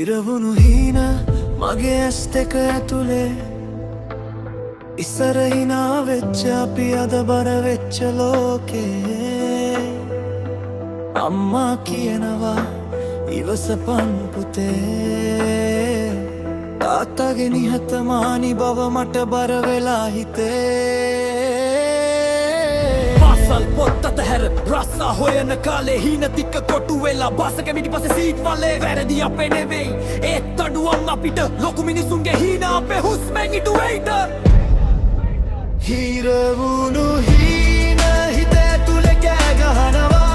හිරවුණු හීන මගේ ඇස් දෙක ඇතුලේ ඉස්සර හිනා වෙච්ච අපි අද බර වෙච්ච ලෝකේ අම්මා කියනවා ඉවසපන් පුතේ තාත්තගේ නිහතමානී බව මට බර වෙලා හිතේ පාසල් පොත් අතහැර රස්සා හොයන කාලේ හීන තික්ක කොටු වෙලා බසක පිටිපස්සේ සීට් වලේ වැරදි අපේ නෙවෙයි ඒත් අඩුවම් අපිට ලොකු මිනිසුන්ගේ හීන අපේ හුස්මෙන් ඉටුවේද හිරවුණු හීන හිත ඇතුලේ කෑ ගහනවා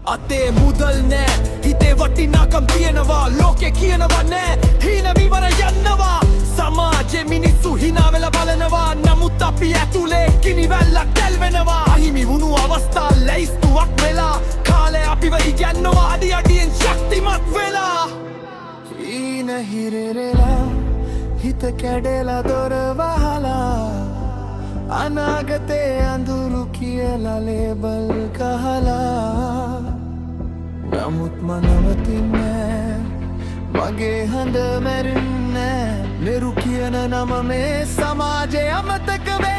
අතේ මුදල් නෑ හිතේ වටිනාකම් තියෙනවා ලෝකේ කියනවා නෑ හීන විවර යන්නවා සමාජේ මිනිස්සු hina වෙලා බලනවා නමුත් අපි ඇතුලේ කිනිවැල්ලක් දැල්වෙනවා අහිමි වුණු අවස්ථා ලැයිස්තුවක් වෙලා කාලේ අපිව ඉගැන්නවා අඩි අඩියෙන් ශක්තිමත් වෙලා හීන හිරෙරෙලා හිත කැඩෙලා දොර වහලා අනාගතේ අඳුරු කියලා ලේබල් ගහලා නමුත් මනවතින්නේ මගේ හඬ මැරෙන්නේ මෙරු කියන නම මේ සමාජය අමතක වේ